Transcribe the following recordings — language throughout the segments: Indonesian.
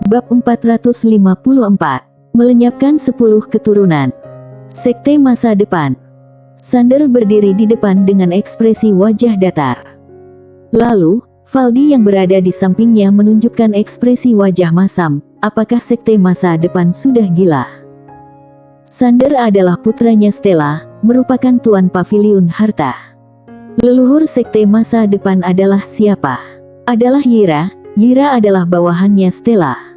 Bab 454. Melenyapkan 10 keturunan. Sekte masa depan. Sander berdiri di depan dengan ekspresi wajah datar. Lalu, Valdi yang berada di sampingnya menunjukkan ekspresi wajah masam. Apakah sekte masa depan sudah gila? Sander adalah putranya Stella, merupakan tuan paviliun harta. Leluhur sekte masa depan adalah siapa? Adalah Yira. Yira adalah bawahannya Stella.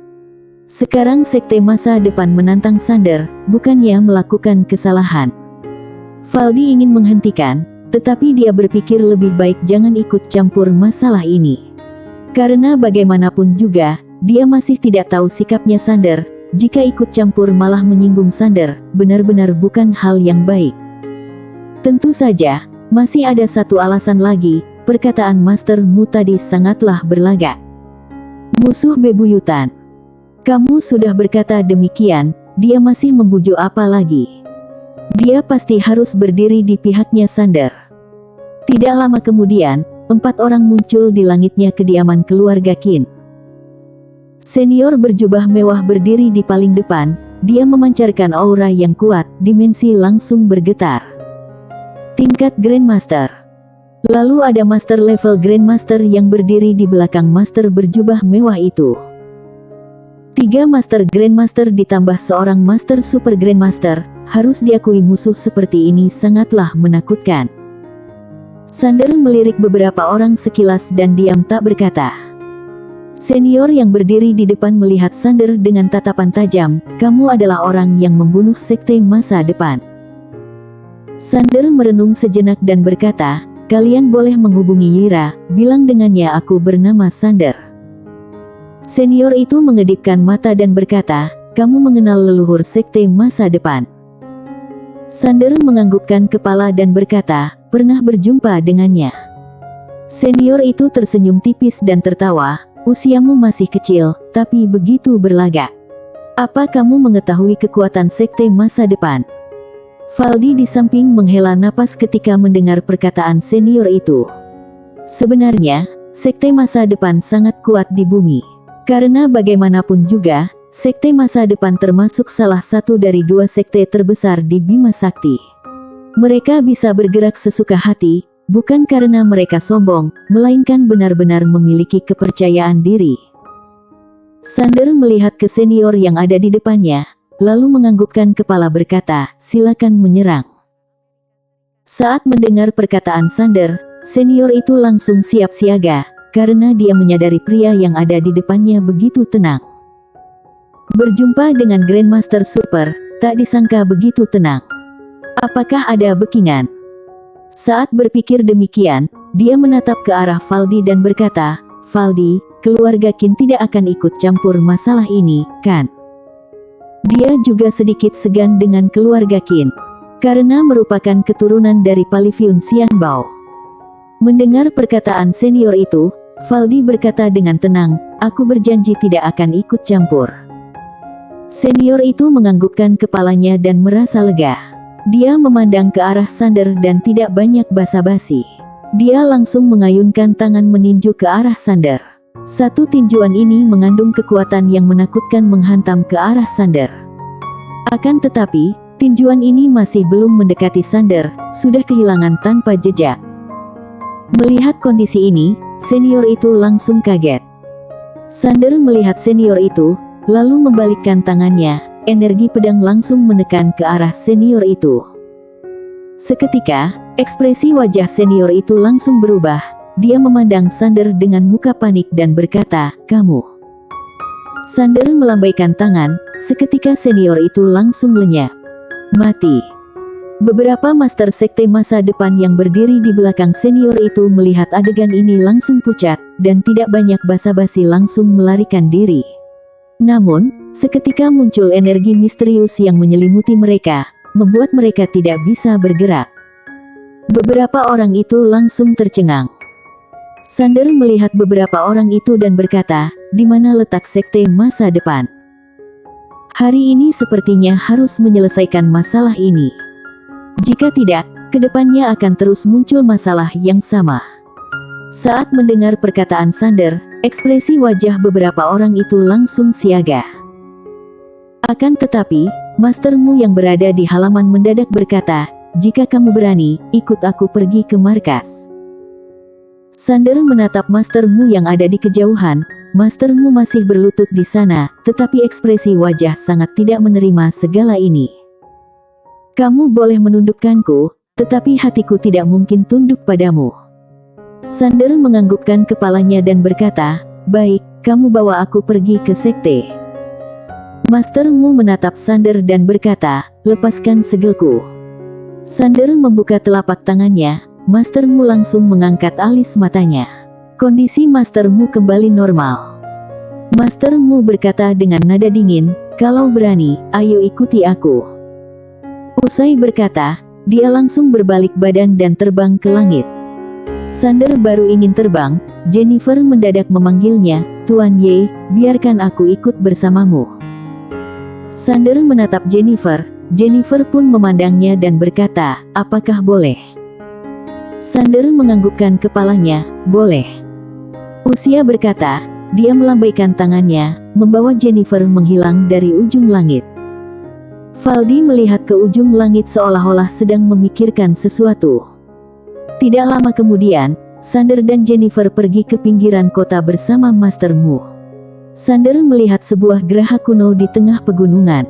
Sekarang sekte masa depan menantang Sander, bukannya melakukan kesalahan. Valdi ingin menghentikan, tetapi dia berpikir lebih baik jangan ikut campur masalah ini. Karena bagaimanapun juga, dia masih tidak tahu sikapnya Sander. Jika ikut campur malah menyinggung Sander, benar-benar bukan hal yang baik. Tentu saja, masih ada satu alasan lagi, perkataan Master Mu tadi sangatlah berlagak. Musuh bebuyutan. Kamu sudah berkata demikian, dia masih membujuk apa lagi? Dia pasti harus berdiri di pihaknya Sander. Tidak lama kemudian, 4 orang muncul di langitnya kediaman keluarga Qin. Senior berjubah mewah berdiri di paling depan, dia memancarkan aura yang kuat, dimensi langsung bergetar. Tingkat Grandmaster. Lalu ada Master level Grandmaster yang berdiri di belakang Master berjubah mewah itu. 3 Master Grandmaster ditambah seorang Master Super Grandmaster, harus diakui musuh seperti ini sangatlah menakutkan. Sander melirik beberapa orang sekilas dan diam tak berkata. Senior yang berdiri di depan melihat Sander dengan tatapan tajam, kamu adalah orang yang membunuh sekte masa depan. Sander merenung sejenak dan berkata, kalian boleh menghubungi Yira, bilang dengannya aku bernama Sander. Senior itu mengedipkan mata dan berkata, kamu mengenal leluhur sekte masa depan. Sander menganggukkan kepala dan berkata, pernah berjumpa dengannya. Senior itu tersenyum tipis dan tertawa, usiamu masih kecil, tapi begitu berlagak. Apa kamu mengetahui kekuatan sekte masa depan? Valdi di samping menghela napas ketika mendengar perkataan senior itu. Sebenarnya, sekte masa depan sangat kuat di bumi. Karena bagaimanapun juga, sekte masa depan termasuk salah satu dari 2 sekte terbesar di Bima Sakti. Mereka bisa bergerak sesuka hati, bukan karena mereka sombong, melainkan benar-benar memiliki kepercayaan diri. Sander melihat ke senior yang ada di depannya, lalu menganggukkan kepala berkata, silakan menyerang. Saat mendengar perkataan Sander, senior itu langsung siap siaga, karena dia menyadari pria yang ada di depannya begitu tenang. Berjumpa dengan Grandmaster Super, tak disangka begitu tenang. Apakah ada backingan? Saat berpikir demikian, dia menatap ke arah Valdi dan berkata, Valdi, keluarga Qin tidak akan ikut campur masalah ini, kan? Dia juga sedikit segan dengan keluarga Qin, karena merupakan keturunan dari Paviliun Xianbao. Mendengar perkataan senior itu, Valdi berkata dengan tenang, aku berjanji tidak akan ikut campur. Senior itu menganggukkan kepalanya dan merasa lega. Dia memandang ke arah Sander dan tidak banyak basa-basi. Dia langsung mengayunkan tangan meninju ke arah Sander. Satu tinjuan ini mengandung kekuatan yang menakutkan menghantam ke arah Sander. Akan tetapi, tinjuan ini masih belum mendekati Sander, sudah kehilangan tanpa jejak. Melihat kondisi ini, senior itu langsung kaget. Sander melihat senior itu, lalu membalikkan tangannya, energi pedang langsung menekan ke arah senior itu. Seketika, ekspresi wajah senior itu langsung berubah, dia memandang Sander dengan muka panik dan berkata, kamu. Sander melambaikan tangan, seketika senior itu langsung lenyap. Mati. Beberapa master sekte masa depan yang berdiri di belakang senior itu melihat adegan ini langsung pucat, dan tidak banyak basa-basi langsung melarikan diri. Namun, seketika muncul energi misterius yang menyelimuti mereka, membuat mereka tidak bisa bergerak. Beberapa orang itu langsung tercengang. Sander melihat beberapa orang itu dan berkata, di mana letak sekte masa depan? Hari ini sepertinya harus menyelesaikan masalah ini. Jika tidak, kedepannya akan terus muncul masalah yang sama. Saat mendengar perkataan Sander, Ekspresi wajah beberapa orang itu langsung siaga. Akan tetapi, Master Mu yang berada di halaman mendadak berkata, "Jika kamu berani, ikut aku pergi ke markas." Sander menatap Master Mu yang ada di kejauhan. Master Mu masih berlutut di sana, tetapi ekspresi wajah sangat tidak menerima segala ini. "Kamu boleh menundukkanku, tetapi hatiku tidak mungkin tunduk padamu." Sander menganggukkan kepalanya dan berkata, "Baik, kamu bawa aku pergi ke sekte." Master Mu menatap Sander dan berkata, "Lepaskan segelku." Sander membuka telapak tangannya. Master Mu langsung mengangkat alis matanya. Kondisi Master Mu kembali normal. Master Mu berkata dengan nada dingin, "Kalau berani, ayo ikuti aku." Usai berkata, dia langsung berbalik badan dan terbang ke langit. Sander baru ingin terbang, Jennifer mendadak memanggilnya, "Tuan Ye, biarkan aku ikut bersamamu." Sander menatap Jennifer. Jennifer pun memandangnya dan berkata, "Apakah boleh?" Sander menganggukkan kepalanya, "Boleh." Usia berkata, dia melambaikan tangannya, membawa Jennifer menghilang dari ujung langit. Valdi melihat ke ujung langit seolah-olah sedang memikirkan sesuatu. Tidak lama kemudian, Sander dan Jennifer pergi ke pinggiran kota bersama Master Mu. Sander melihat sebuah geraha kuno di tengah pegunungan.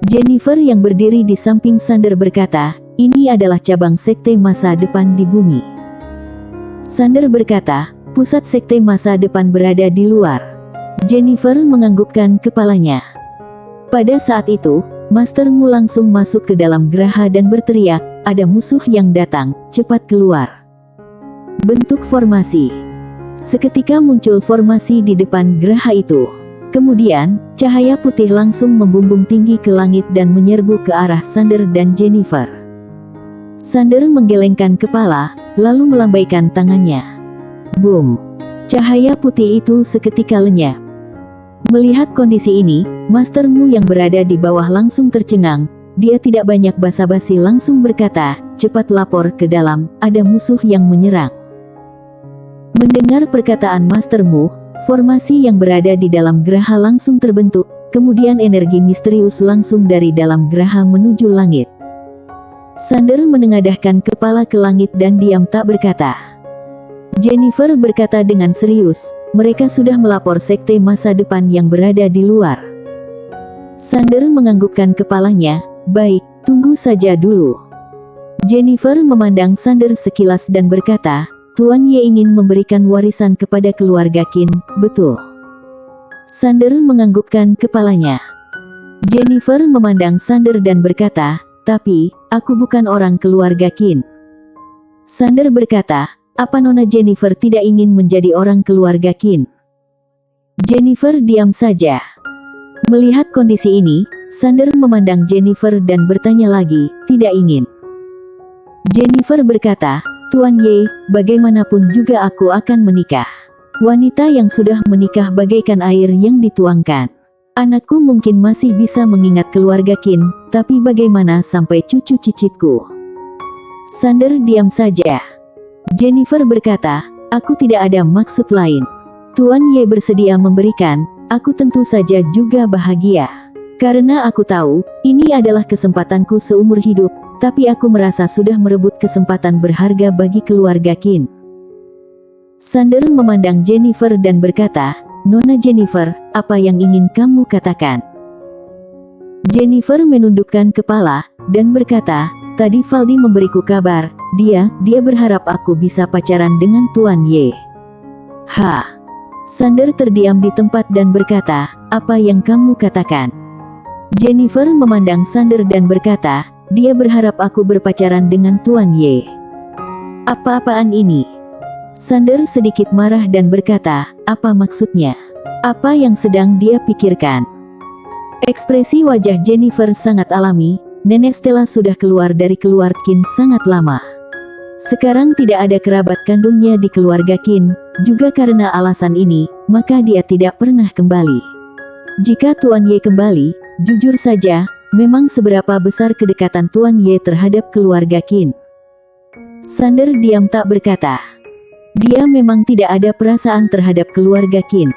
Jennifer yang berdiri di samping Sander berkata, "Ini adalah cabang sekte masa depan di bumi." Sander berkata, "Pusat sekte masa depan berada di luar." Jennifer menganggukkan kepalanya. Pada saat itu, Master Mu langsung masuk ke dalam geraha dan berteriak, "Ada musuh yang datang, cepat keluar." Bentuk formasi. Seketika muncul formasi di depan geraha itu. Kemudian, cahaya putih langsung membumbung tinggi ke langit dan menyerbu ke arah Sander dan Jennifer. Sander menggelengkan kepala, lalu melambaikan tangannya. Boom! Cahaya putih itu seketika lenyap. Melihat kondisi ini, Master Mu yang berada di bawah langsung tercengang. Dia tidak banyak basa-basi langsung berkata, "Cepat lapor ke dalam, ada musuh yang menyerang." Mendengar perkataan Master Mu, formasi yang berada di dalam geraha langsung terbentuk, kemudian energi misterius langsung dari dalam geraha menuju langit. Sander menengadahkan kepala ke langit dan diam tak berkata. Jennifer berkata dengan serius, "Mereka sudah melapor sekte masa depan yang berada di luar." Sander menganggukkan kepalanya, "Baik, tunggu saja dulu." Jennifer memandang Sander sekilas dan berkata, "Tuan Ye ingin memberikan warisan kepada keluarga Qin, betul?" Sander menganggukkan kepalanya. Jennifer memandang Sander dan berkata, "Tapi, aku bukan orang keluarga Qin." Sander berkata, "Apa Nona Jennifer tidak ingin menjadi orang keluarga Qin?" Jennifer diam saja. Melihat kondisi ini, Sander memandang Jennifer dan bertanya lagi, "Tidak ingin?" Jennifer berkata, "Tuan Ye, bagaimanapun juga aku akan menikah. Wanita yang sudah menikah bagaikan air yang dituangkan. Anakku mungkin masih bisa mengingat keluarga Qin, tapi bagaimana sampai cucu cicitku?" Sander diam saja. Jennifer berkata, "Aku tidak ada maksud lain. Tuan Ye bersedia memberikan, aku tentu saja juga bahagia. Karena aku tahu, ini adalah kesempatanku seumur hidup, tapi aku merasa sudah merebut kesempatan berharga bagi keluarga Qin." Sander memandang Jennifer dan berkata, "Nona Jennifer, apa yang ingin kamu katakan?" Jennifer menundukkan kepala, dan berkata, "Tadi Valdi memberiku kabar, dia berharap aku bisa pacaran dengan Tuan Ye." Sander terdiam di tempat dan berkata, "Apa yang kamu katakan?" Jennifer memandang Sander dan berkata, "Dia berharap aku berpacaran dengan Tuan Ye." "Apa-apaan ini?" Sander sedikit marah dan berkata, "Apa maksudnya? Apa yang sedang dia pikirkan?" Ekspresi wajah Jennifer sangat alami. Nenek Stella sudah keluar dari keluarga Qin sangat lama. Sekarang tidak ada kerabat kandungnya di keluarga Qin, juga karena alasan ini, maka dia tidak pernah kembali. Jika Tuan Ye kembali, jujur saja, memang seberapa besar kedekatan Tuan Ye terhadap keluarga Qin? Sander diam tak berkata. Dia memang tidak ada perasaan terhadap keluarga Qin.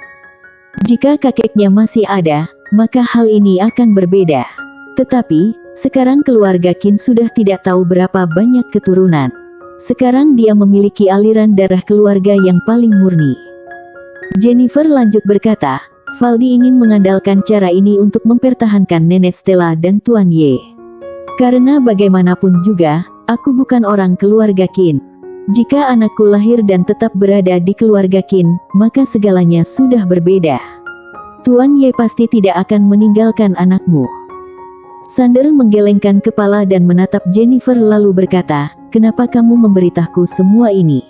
Jika kakeknya masih ada, maka hal ini akan berbeda. Tetapi, sekarang keluarga Qin sudah tidak tahu berapa banyak keturunan. Sekarang dia memiliki aliran darah keluarga yang paling murni. Jennifer lanjut berkata, Valdi ingin mengandalkan cara ini untuk mempertahankan Nenek Stella dan Tuan Ye. Karena bagaimanapun juga, aku bukan orang keluarga Qin. Jika anakku lahir dan tetap berada di keluarga Qin, maka segalanya sudah berbeda. Tuan Ye pasti tidak akan meninggalkan anakmu. Sander menggelengkan kepala dan menatap Jennifer lalu berkata, kenapa kamu memberitahu semua ini?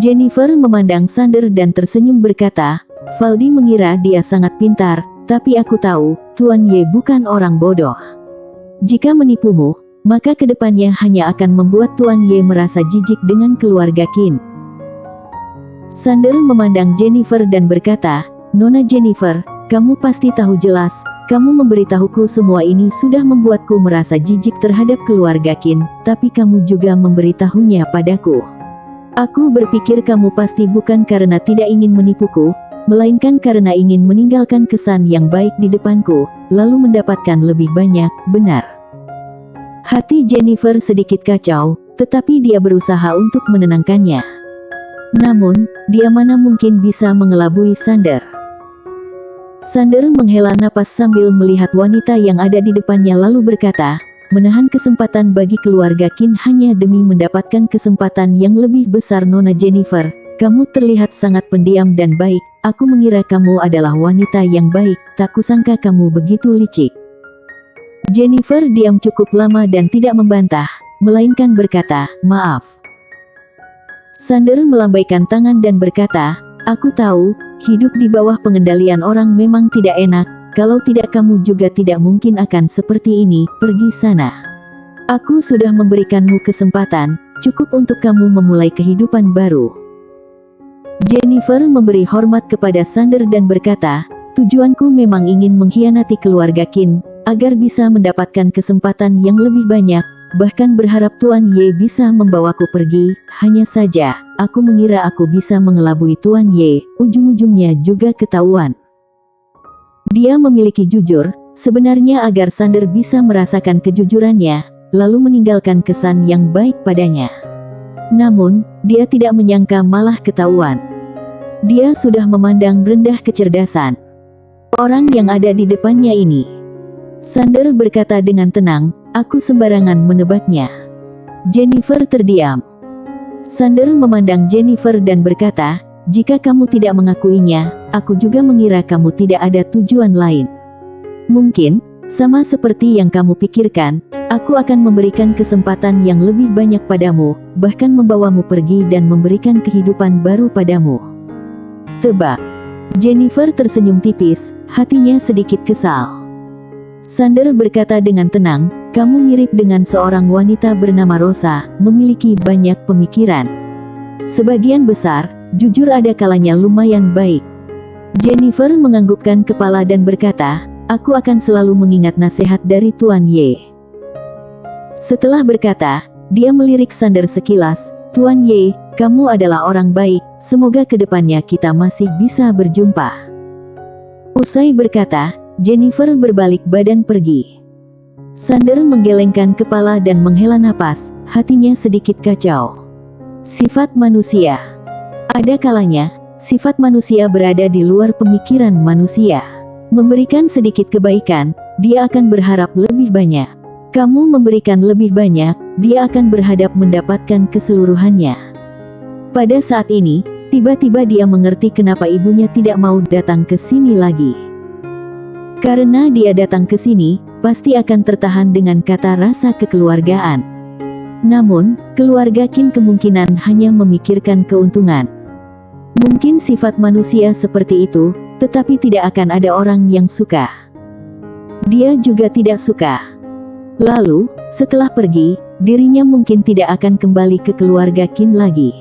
Jennifer memandang Sander dan tersenyum berkata, Valdi mengira dia sangat pintar, tapi aku tahu, Tuan Ye bukan orang bodoh. Jika menipumu, maka kedepannya hanya akan membuat Tuan Ye merasa jijik dengan keluarga Qin. Sander memandang Jennifer dan berkata, Nona Jennifer, kamu pasti tahu jelas, kamu memberitahuku semua ini sudah membuatku merasa jijik terhadap keluarga Qin, tapi kamu juga memberitahunya padaku. Aku berpikir kamu pasti bukan karena tidak ingin menipuku, melainkan karena ingin meninggalkan kesan yang baik di depanku, lalu mendapatkan lebih banyak, benar. Hati Jennifer sedikit kacau, tetapi dia berusaha untuk menenangkannya. Namun, dia mana mungkin bisa mengelabui Sander. Sander menghela napas sambil melihat wanita yang ada di depannya lalu berkata, menahan kesempatan bagi keluarga Qin hanya demi mendapatkan kesempatan yang lebih besar. Nona Jennifer, kamu terlihat sangat pendiam dan baik, aku mengira kamu adalah wanita yang baik, tak kusangka kamu begitu licik. Jennifer diam cukup lama dan tidak membantah, melainkan berkata, maaf. Sander melambaikan tangan dan berkata, aku tahu, hidup di bawah pengendalian orang memang tidak enak, kalau tidak kamu juga tidak mungkin akan seperti ini, pergi sana. Aku sudah memberikanmu kesempatan, cukup untuk kamu memulai kehidupan baru. Jennifer memberi hormat kepada Sander dan berkata, tujuanku memang ingin mengkhianati keluarga Qin, agar bisa mendapatkan kesempatan yang lebih banyak, bahkan berharap Tuan Ye bisa membawaku pergi, hanya saja, aku mengira aku bisa mengelabui Tuan Ye, ujung-ujungnya juga ketahuan. Dia memiliki jujur, sebenarnya agar Sander bisa merasakan kejujurannya, lalu meninggalkan kesan yang baik padanya. Namun, dia tidak menyangka malah ketahuan. Dia sudah memandang rendah kecerdasan orang yang ada di depannya ini. Sander berkata dengan tenang, aku sembarangan menebaknya. Jennifer terdiam. Sander memandang Jennifer dan berkata, jika kamu tidak mengakuinya, aku juga mengira kamu tidak ada tujuan lain. Mungkin, sama seperti yang kamu pikirkan, aku akan memberikan kesempatan yang lebih banyak padamu, bahkan membawamu pergi dan memberikan kehidupan baru padamu. Tebak. Jennifer tersenyum tipis, hatinya sedikit kesal. Sander berkata dengan tenang, kamu mirip dengan seorang wanita bernama Rosa, memiliki banyak pemikiran. Sebagian besar, jujur ada kalanya lumayan baik. Jennifer menganggukkan kepala dan berkata, aku akan selalu mengingat nasihat dari Tuan Ye. Setelah berkata, dia melirik Sander sekilas, Tuan Ye, kamu adalah orang baik, semoga kedepannya kita masih bisa berjumpa. Usai berkata, Jennifer berbalik badan pergi. Sander menggelengkan kepala dan menghela napas, hatinya sedikit kacau. Sifat manusia. Ada kalanya, sifat manusia berada di luar pemikiran manusia. Memberikan sedikit kebaikan, dia akan berharap lebih banyak. Kamu memberikan lebih banyak, dia akan berhadap mendapatkan keseluruhannya. Pada saat ini, tiba-tiba dia mengerti kenapa ibunya tidak mau datang ke sini lagi. Karena dia datang ke sini, pasti akan tertahan dengan kata rasa kekeluargaan. Namun, keluarga Qin kemungkinan hanya memikirkan keuntungan. Mungkin sifat manusia seperti itu, tetapi tidak akan ada orang yang suka. Dia juga tidak suka. Lalu, setelah pergi, dirinya mungkin tidak akan kembali ke keluarga Qin lagi.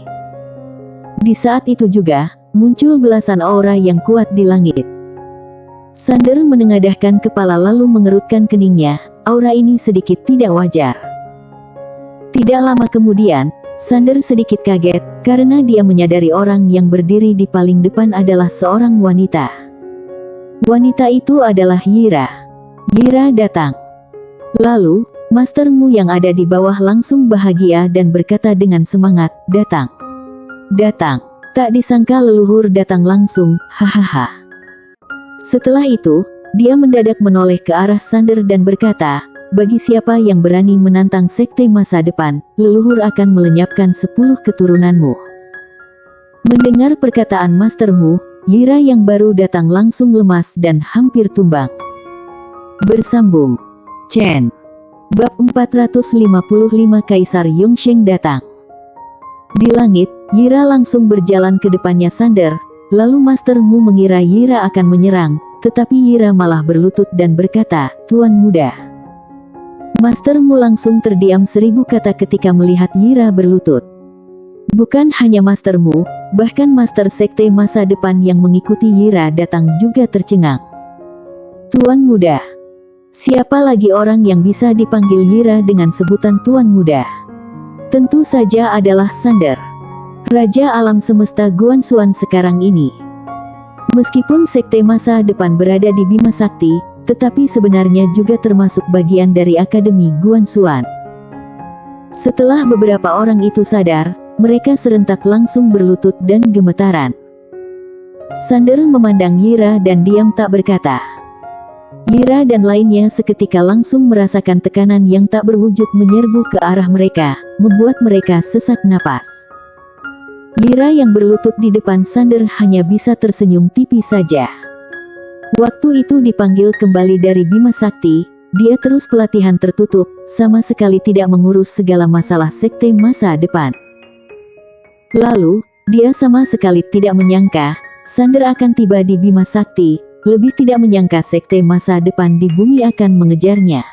Di saat itu juga, muncul belasan aura yang kuat di langit. Sander menengadahkan kepala lalu mengerutkan keningnya, aura ini sedikit tidak wajar. Tidak lama kemudian, Sander sedikit kaget, karena dia menyadari orang yang berdiri di paling depan adalah seorang wanita. Wanita itu adalah Yira. Yira datang. Lalu, mastermu yang ada di bawah langsung bahagia dan berkata dengan semangat, "Datang. Datang." Tak disangka leluhur datang langsung, hahaha. Setelah itu, dia mendadak menoleh ke arah Sander dan berkata, "Bagi siapa yang berani menantang sekte masa depan, leluhur akan melenyapkan 10 keturunanmu." Mendengar perkataan mastermu, Yira yang baru datang langsung lemas dan hampir tumbang. Bersambung. Chen. Bab 455 Kaisar Yongsheng datang. Di langit, Yira langsung berjalan ke depannya Sander, lalu mastermu mengira Yira akan menyerang, tetapi Yira malah berlutut dan berkata, "Tuan muda." Mastermu langsung terdiam 1000 kata ketika melihat Yira berlutut. Bukan hanya mastermu, bahkan master sekte masa depan yang mengikuti Yira datang juga tercengang. "Tuan muda." Siapa lagi orang yang bisa dipanggil Yira dengan sebutan Tuan muda? Tentu saja adalah Sander, Raja Alam Semesta Guanxuan sekarang ini. Meskipun sekte masa depan berada di Bima Sakti, tetapi sebenarnya juga termasuk bagian dari Akademi Guanxuan. Setelah beberapa orang itu sadar, mereka serentak langsung berlutut dan gemetaran. Sander memandang Yira dan diam tak berkata. Yira dan lainnya seketika langsung merasakan tekanan yang tak berwujud menyerbu ke arah mereka, membuat mereka sesak napas. Yira yang berlutut di depan Sander hanya bisa tersenyum tipis saja. Waktu itu dipanggil kembali dari Bima Sakti, dia terus pelatihan tertutup, sama sekali tidak mengurus segala masalah sekte masa depan. Lalu, dia sama sekali tidak menyangka, Sander akan tiba di Bima Sakti. Lebih tidak menyangka sekte masa depan di bumi akan mengejarnya.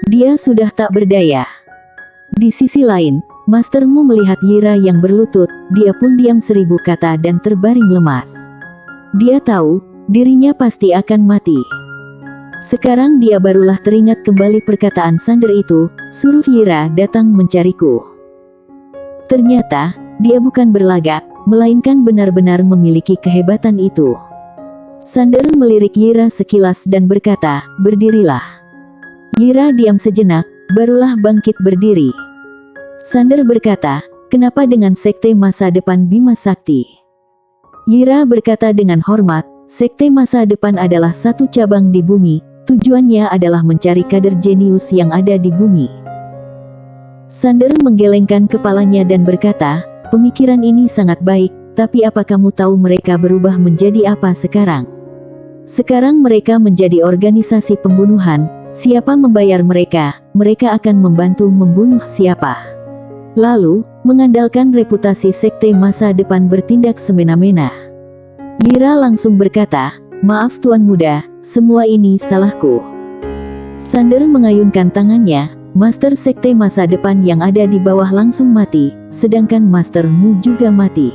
Dia sudah tak berdaya. Di sisi lain, mastermu melihat Yira yang berlutut, dia pun diam 1000 kata dan terbaring lemas. Dia tahu, dirinya pasti akan mati. Sekarang dia barulah teringat kembali perkataan Sander itu, "Suruh Yira datang mencariku." Ternyata, dia bukan berlagak, melainkan benar-benar memiliki kehebatan itu. Sander melirik Yira sekilas dan berkata, "Berdirilah." Yira diam sejenak, barulah bangkit berdiri. Sander berkata, "Kenapa dengan sekte masa depan Bima Sakti?" Yira berkata dengan hormat, "Sekte masa depan adalah satu cabang di bumi, tujuannya adalah mencari kader jenius yang ada di bumi." Sander menggelengkan kepalanya dan berkata, "Pemikiran ini sangat baik, tapi apa kamu tahu mereka berubah menjadi apa sekarang? Sekarang mereka menjadi organisasi pembunuhan. Siapa membayar mereka, mereka akan membantu membunuh siapa. Lalu, mengandalkan reputasi sekte masa depan bertindak semena-mena." Yira langsung berkata, "Maaf Tuan Muda, semua ini salahku." Sander mengayunkan tangannya, master sekte masa depan yang ada di bawah langsung mati, sedangkan mastermu juga mati.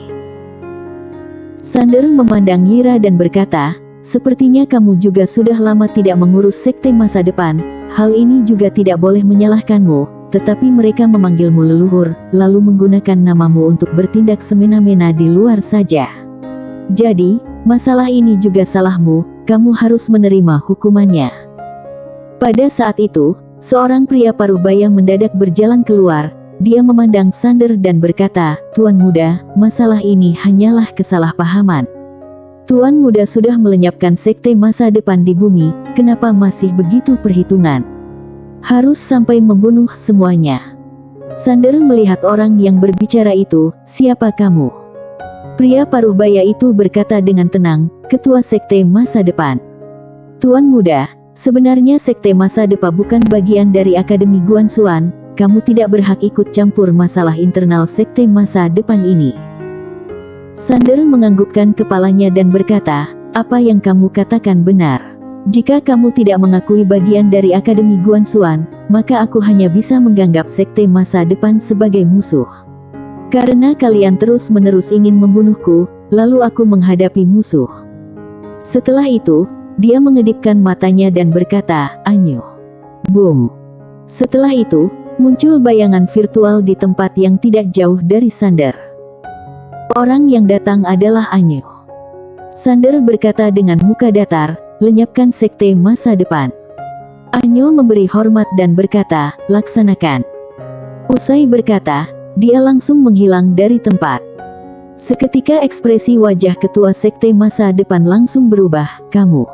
Sander memandang Yira dan berkata, "Sepertinya kamu juga sudah lama tidak mengurus sekte masa depan, hal ini juga tidak boleh menyalahkanmu, tetapi mereka memanggilmu leluhur, lalu menggunakan namamu untuk bertindak semena-mena di luar saja. Jadi, masalah ini juga salahmu, kamu harus menerima hukumannya." Pada saat itu, seorang pria parubaya mendadak berjalan keluar, dia memandang Sander dan berkata, "Tuan muda, masalah ini hanyalah kesalahpahaman. Tuan muda sudah melenyapkan sekte masa depan di bumi, kenapa masih begitu perhitungan? Harus sampai membunuh semuanya." Sander melihat orang yang berbicara itu, "Siapa kamu?" Pria parubaya itu berkata dengan tenang, "Ketua sekte masa depan." "Tuan muda, sebenarnya sekte masa depan bukan bagian dari Akademi Guanxuan, kamu tidak berhak ikut campur masalah internal sekte masa depan ini." Sander menganggukkan kepalanya dan berkata, "Apa yang kamu katakan benar. Jika kamu tidak mengakui bagian dari Akademi Guanxuan, maka aku hanya bisa menganggap sekte masa depan sebagai musuh. Karena kalian terus-menerus ingin membunuhku, lalu aku menghadapi musuh." Setelah itu, dia mengedipkan matanya dan berkata, "Anyo." Boom. Setelah itu, Muncul bayangan virtual di tempat yang tidak jauh dari Sander. Orang yang datang adalah Anyo. Sander berkata dengan muka datar, lenyapkan sekte masa depan. Anyo memberi hormat dan berkata, laksanakan. Usai berkata, dia langsung menghilang dari tempat. Seketika ekspresi wajah ketua sekte masa depan langsung berubah, kamu.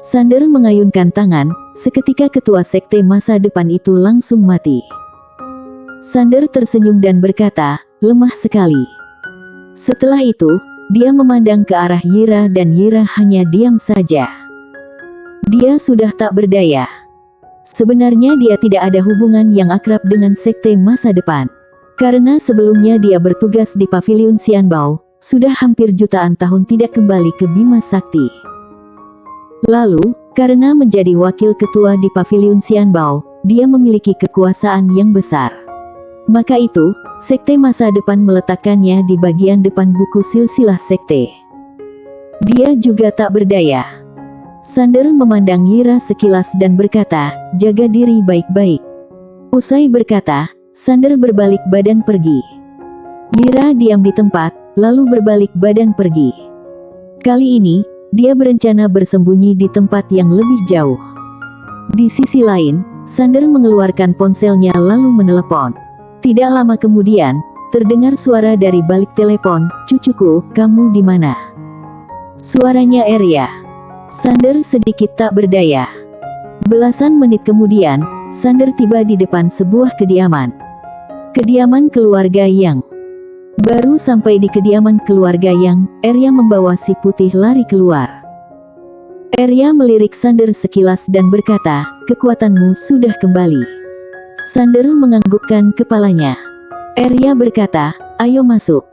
Sander mengayunkan tangan, seketika ketua sekte masa depan itu langsung mati. Sander tersenyum dan berkata, lemah sekali. Setelah itu, dia memandang ke arah Yira dan Yira hanya diam saja. Dia sudah tak berdaya. Sebenarnya dia tidak ada hubungan yang akrab dengan sekte masa depan. Karena sebelumnya dia bertugas di Paviliun Xianbao, sudah hampir jutaan tahun tidak kembali ke Bima Sakti. Lalu, karena menjadi wakil ketua di Paviliun Xianbao, dia memiliki kekuasaan yang besar. Maka itu, sekte masa depan meletakkannya di bagian depan buku silsilah sekte. Dia juga tak berdaya. Sander memandang Yira sekilas dan berkata, jaga diri baik-baik. Usai berkata, Sander berbalik badan pergi. Yira diam di tempat, lalu berbalik badan pergi. Kali ini, dia berencana bersembunyi di tempat yang lebih jauh. Di sisi lain, Sander mengeluarkan ponselnya lalu menelepon. Tidak lama kemudian, terdengar suara dari balik telepon, cucuku, kamu di mana? Suaranya Arya. Sander sedikit tak berdaya. Belasan menit kemudian, Sander tiba di depan sebuah kediaman. Kediaman keluarga Yang. Baru sampai di kediaman keluarga Yang, Arya membawa si putih lari keluar. Arya melirik Sander sekilas dan berkata, kekuatanmu sudah kembali. Sander menganggukkan kepalanya. Arya berkata, ayo masuk.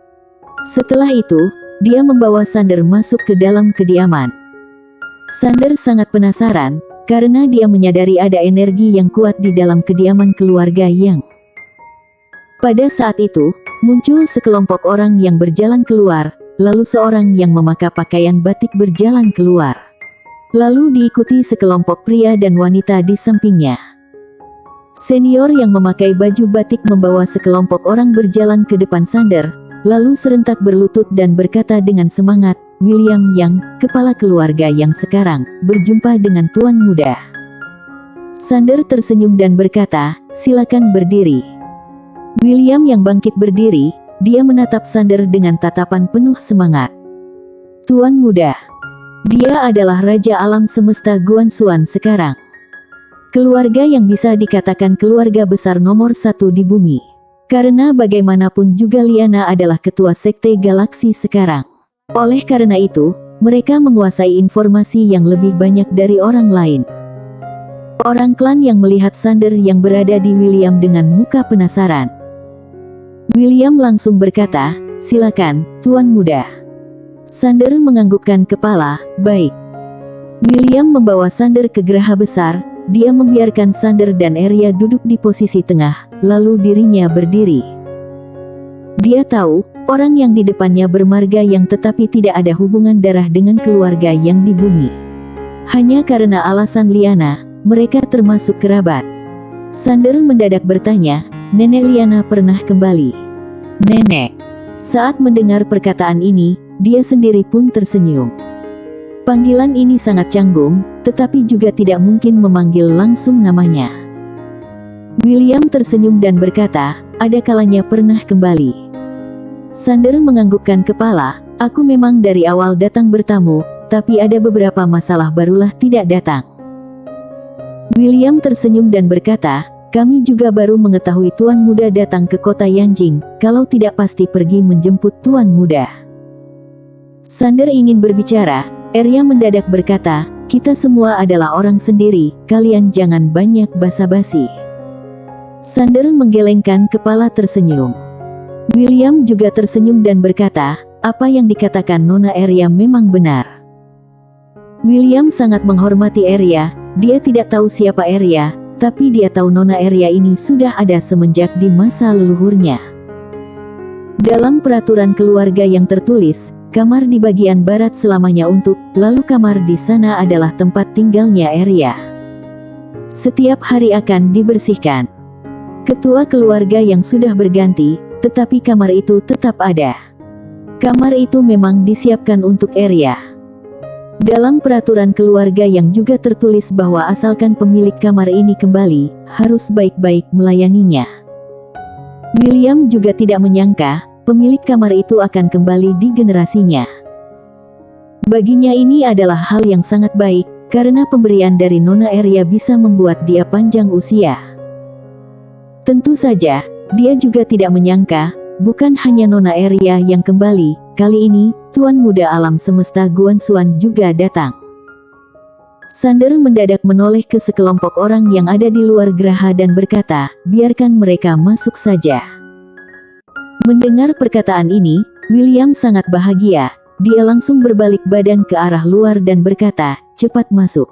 Setelah itu, dia membawa Sander masuk ke dalam kediaman. Sander sangat penasaran, karena dia menyadari ada energi yang kuat di dalam kediaman keluarga Yang. Pada saat itu, muncul sekelompok orang yang berjalan keluar, lalu seorang yang memakai pakaian batik berjalan keluar. Lalu diikuti sekelompok pria dan wanita di sampingnya. Senior yang memakai baju batik membawa sekelompok orang berjalan ke depan Sander, lalu serentak berlutut dan berkata dengan semangat, William Yang, kepala keluarga yang sekarang, berjumpa dengan Tuan Muda. Sander tersenyum dan berkata, silakan berdiri. William yang bangkit berdiri, dia menatap Sander dengan tatapan penuh semangat. Tuan Muda. Dia adalah Raja Alam Semesta Guanxuan sekarang. Keluarga yang bisa dikatakan keluarga besar nomor 1 di bumi. Karena bagaimanapun juga Liana adalah ketua sekte galaksi sekarang. Oleh karena itu, mereka menguasai informasi yang lebih banyak dari orang lain. Orang klan yang melihat Sander yang berada di William dengan muka penasaran. William langsung berkata, silakan, Tuan Muda. Sander menganggukkan kepala, baik. William membawa Sander ke geraha besar, dia membiarkan Sander dan Arya duduk di posisi tengah, lalu dirinya berdiri. Dia tahu, orang yang di depannya bermarga yang tetapi tidak ada hubungan darah dengan keluarga yang di bumi. Hanya karena alasan Liana, mereka termasuk kerabat. Sander mendadak bertanya, Nenek Liana pernah kembali? Nenek. Saat mendengar perkataan ini, dia sendiri pun tersenyum. Panggilan ini sangat canggung, tetapi juga tidak mungkin memanggil langsung namanya. William tersenyum dan berkata, ada kalanya pernah kembali. Sander menganggukkan kepala, aku memang dari awal datang bertamu, tapi ada beberapa masalah barulah tidak datang. William tersenyum dan berkata, kami juga baru mengetahui Tuan Muda datang ke kota Yanjing, kalau tidak pasti pergi menjemput Tuan Muda. Sander ingin berbicara, Arya mendadak berkata, kita semua adalah orang sendiri, kalian jangan banyak basa-basi. Sander menggelengkan kepala tersenyum. William juga tersenyum dan berkata, apa yang dikatakan Nona Arya memang benar. William sangat menghormati Arya, dia tidak tahu siapa Arya, tapi dia tahu Nona Arya ini sudah ada semenjak di masa leluhurnya. Dalam peraturan keluarga yang tertulis, kamar di bagian barat selamanya untuk, lalu kamar di sana adalah tempat tinggalnya Arya. Setiap hari akan dibersihkan. Ketua keluarga yang sudah berganti, tetapi kamar itu tetap ada. Kamar itu memang disiapkan untuk Arya. Dalam peraturan keluarga yang juga tertulis bahwa asalkan pemilik kamar ini kembali, harus baik-baik melayaninya. William juga tidak menyangka, pemilik kamar itu akan kembali di generasinya. Baginya ini adalah hal yang sangat baik, karena pemberian dari Nona Arya bisa membuat dia panjang usia. Tentu saja, dia juga tidak menyangka, bukan hanya Nona Arya yang kembali, kali ini, Tuan Muda Alam Semesta Guanxuan juga datang. Sander mendadak menoleh ke sekelompok orang yang ada di luar geraha dan berkata, biarkan mereka masuk saja. Mendengar perkataan ini, William sangat bahagia. Dia langsung berbalik badan ke arah luar dan berkata, cepat masuk.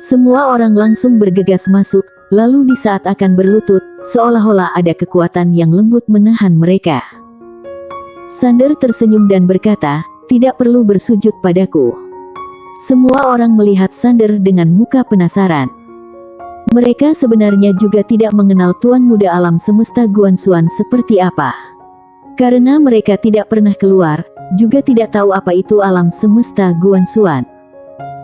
Semua orang langsung bergegas masuk, lalu di saat akan berlutut, seolah-olah ada kekuatan yang lembut menahan mereka. Sander tersenyum dan berkata, tidak perlu bersujud padaku. Semua orang melihat Sander dengan muka penasaran. Mereka sebenarnya juga tidak mengenal Tuan Muda Alam Semesta Guanxuan seperti apa. Karena mereka tidak pernah keluar, juga tidak tahu apa itu Alam Semesta Guanxuan.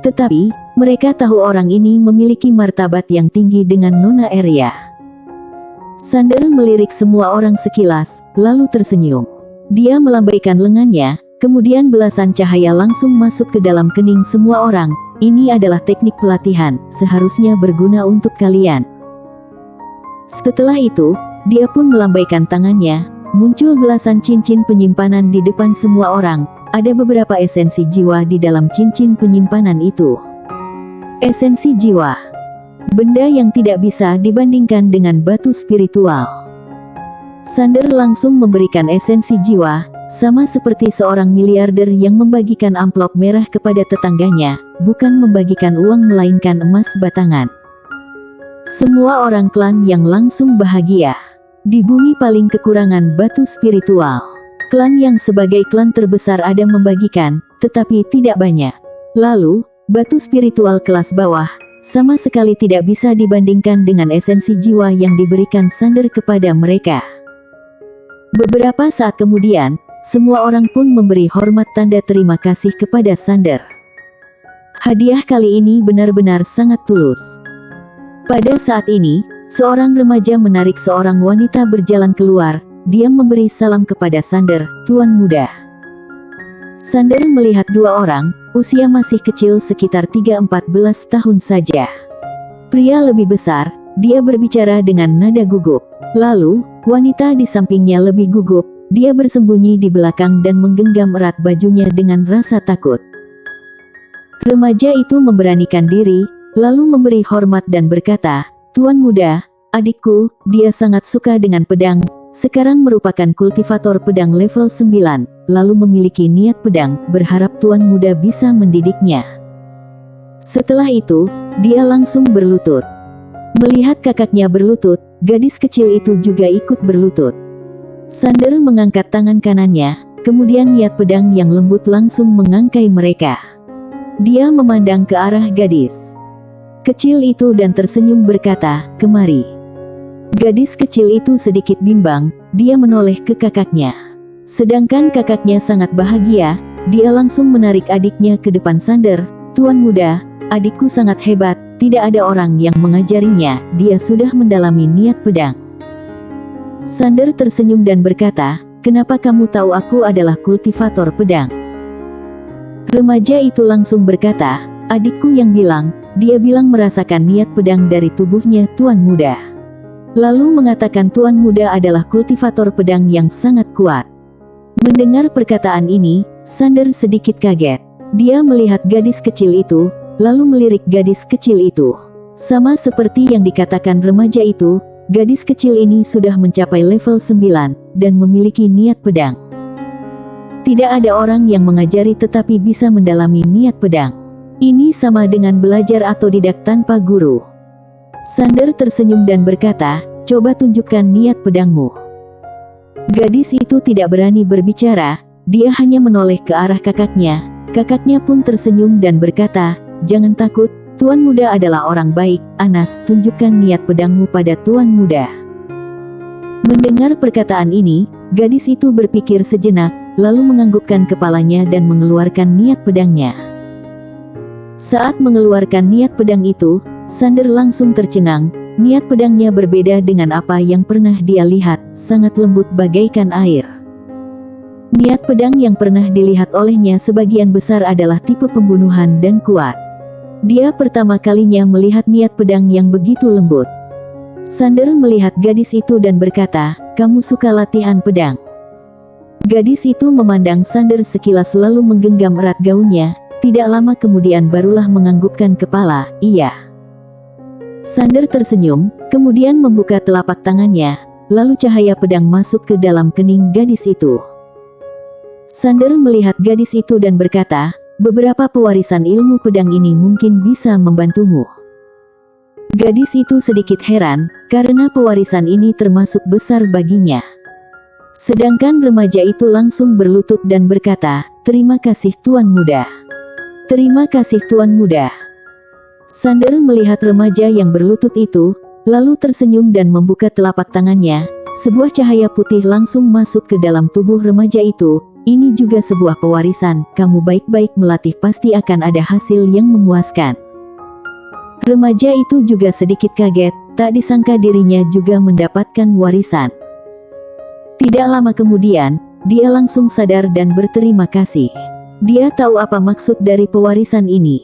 Tetapi, mereka tahu orang ini memiliki martabat yang tinggi dengan Nona Arya. Sander melirik semua orang sekilas, lalu tersenyum. Dia melambaikan lengannya, kemudian belasan cahaya langsung masuk ke dalam kening semua orang. Ini adalah teknik pelatihan, seharusnya berguna untuk kalian. Setelah itu, dia pun melambaikan tangannya, muncul belasan cincin penyimpanan di depan semua orang. Ada beberapa esensi jiwa di dalam cincin penyimpanan itu. Esensi jiwa, benda yang tidak bisa dibandingkan dengan batu spiritual. Sander langsung memberikan esensi jiwa, sama seperti seorang miliarder yang membagikan amplop merah kepada tetangganya, bukan membagikan uang melainkan emas batangan. Semua orang klan yang langsung bahagia. Di bumi paling kekurangan batu spiritual. Klan yang sebagai klan terbesar ada membagikan, tetapi tidak banyak. Lalu, batu spiritual kelas bawah, sama sekali tidak bisa dibandingkan dengan esensi jiwa yang diberikan Sander kepada mereka. Beberapa saat kemudian, semua orang pun memberi hormat tanda terima kasih kepada Sander. Hadiah kali ini benar-benar sangat tulus. Pada saat ini, seorang remaja menarik seorang wanita berjalan keluar. Dia memberi salam kepada Sander, Tuan Muda. Sander melihat dua orang, usia masih kecil sekitar 13-14 tahun saja. Pria lebih besar, dia berbicara dengan nada gugup. Lalu, wanita di sampingnya lebih gugup. Dia bersembunyi di belakang dan menggenggam erat bajunya dengan rasa takut. Remaja itu memberanikan diri, lalu memberi hormat dan berkata, Tuan Muda, adikku, dia sangat suka dengan pedang, sekarang merupakan kultivator pedang level 9, lalu memiliki niat pedang, berharap Tuan Muda bisa mendidiknya. Setelah itu, dia langsung berlutut. Melihat kakaknya berlutut, gadis kecil itu juga ikut berlutut. Sander mengangkat tangan kanannya, kemudian niat pedang yang lembut langsung mengangkai mereka. Dia memandang ke arah gadis kecil itu dan tersenyum berkata, kemari. Gadis kecil itu sedikit bimbang, dia menoleh ke kakaknya. Sedangkan kakaknya sangat bahagia, dia langsung menarik adiknya ke depan Sander. Tuan Muda, adikku sangat hebat, tidak ada orang yang mengajarinya, dia sudah mendalami niat pedang. Sander tersenyum dan berkata, kenapa kamu tahu aku adalah kultivator pedang? Remaja itu langsung berkata, adikku yang bilang, dia bilang merasakan niat pedang dari tubuhnya Tuan Muda. Lalu mengatakan Tuan Muda adalah kultivator pedang yang sangat kuat. Mendengar perkataan ini, Sander sedikit kaget. Dia melihat gadis kecil itu, lalu melirik gadis kecil itu. Sama seperti yang dikatakan remaja itu, gadis kecil ini sudah mencapai level 9, dan memiliki niat pedang. Tidak ada orang yang mengajari tetapi bisa mendalami niat pedang. Ini sama dengan belajar otodidak tanpa guru. Sander tersenyum dan berkata, coba tunjukkan niat pedangmu. Gadis itu tidak berani berbicara, dia hanya menoleh ke arah kakaknya. Kakaknya pun tersenyum dan berkata, jangan takut, Tuan muda adalah orang baik, Anas, tunjukkan niat pedangmu pada tuan muda. Mendengar perkataan ini, gadis itu berpikir sejenak, lalu menganggukkan kepalanya dan mengeluarkan niat pedangnya. Saat mengeluarkan niat pedang itu, Sander langsung tercengang. Niat pedangnya berbeda dengan apa yang pernah dia lihat, sangat lembut bagaikan air. Niat pedang yang pernah dilihat olehnya sebagian besar adalah tipe pembunuhan dan kuat. Dia pertama kalinya melihat niat pedang yang begitu lembut. Sander melihat gadis itu dan berkata, "Kamu suka latihan pedang?" Gadis itu memandang Sander sekilas lalu menggenggam erat gaunnya, tidak lama kemudian barulah menganggukkan kepala, "Iya." Sander tersenyum, kemudian membuka telapak tangannya, lalu cahaya pedang masuk ke dalam kening gadis itu. Sander melihat gadis itu dan berkata, "Beberapa pewarisan ilmu pedang ini mungkin bisa membantumu." Gadis itu sedikit heran, karena pewarisan ini termasuk besar baginya. Sedangkan remaja itu langsung berlutut dan berkata, "Terima kasih tuan muda." "Terima kasih tuan muda." Sander melihat remaja yang berlutut itu, lalu tersenyum dan membuka telapak tangannya. Sebuah cahaya putih langsung masuk ke dalam tubuh remaja itu. "Ini juga sebuah pewarisan, kamu baik-baik melatih pasti akan ada hasil yang memuaskan." Remaja itu juga sedikit kaget, tak disangka dirinya juga mendapatkan warisan. Tidak lama kemudian, dia langsung sadar dan berterima kasih. Dia tahu apa maksud dari pewarisan ini.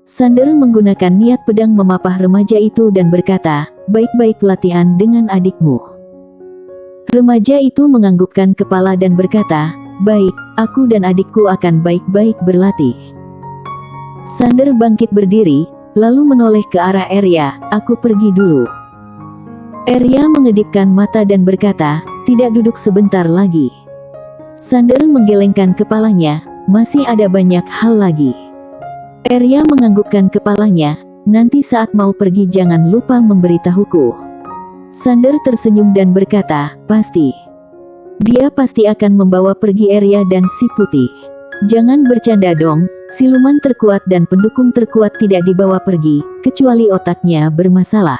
Sander menggunakan niat pedang memapah remaja itu dan berkata, "Baik-baik latihan dengan adikmu." Remaja itu menganggukkan kepala dan berkata, "Baik, aku dan adikku akan baik-baik berlatih." Sander bangkit berdiri, lalu menoleh ke arah Arya, "Aku pergi dulu." Arya mengedipkan mata dan berkata, "Tidak duduk sebentar lagi." Sander menggelengkan kepalanya, "Masih ada banyak hal lagi." Arya menganggukkan kepalanya, "Nanti saat mau pergi jangan lupa memberitahuku." Sander tersenyum dan berkata, "Pasti." Dia pasti akan membawa pergi Arya dan si putih. "Jangan bercanda dong, siluman terkuat dan pendukung terkuat tidak dibawa pergi, kecuali otaknya bermasalah."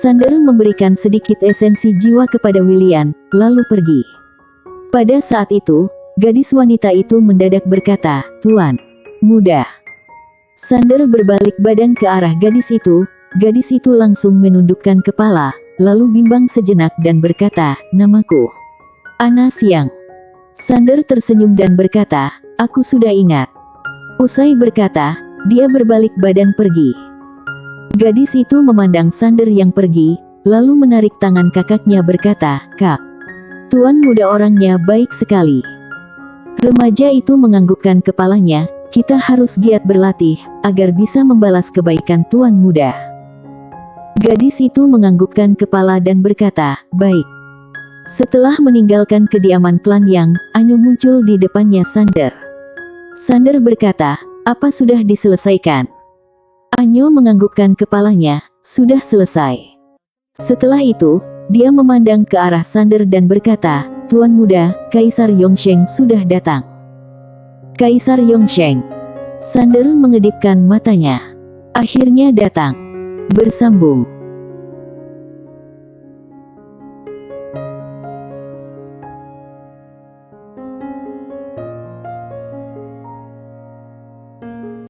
Sander memberikan sedikit esensi jiwa kepada William, lalu pergi. Pada saat itu, gadis wanita itu mendadak berkata, "Tuan muda." Sander berbalik badan ke arah gadis itu langsung menundukkan kepala, lalu bimbang sejenak dan berkata, "Namaku Anas Yang." Sander tersenyum dan berkata, "Aku sudah ingat." Usai berkata, dia berbalik badan pergi. Gadis itu memandang Sander yang pergi, lalu menarik tangan kakaknya berkata, "Kak, tuan muda orangnya baik sekali." Remaja itu menganggukkan kepalanya, "Kita harus giat berlatih, agar bisa membalas kebaikan tuan muda." Gadis itu menganggukkan kepala dan berkata, "Baik." Setelah meninggalkan kediaman klan Yang, Anyo muncul di depannya Sander. Sander berkata, "Apa sudah diselesaikan?" Anyo menganggukkan kepalanya, "Sudah selesai." Setelah itu, dia memandang ke arah Sander dan berkata, "Tuan muda, Kaisar Yongsheng sudah datang." Kaisar Yongsheng. Sander mengedipkan matanya. "Akhirnya datang." Bersambung.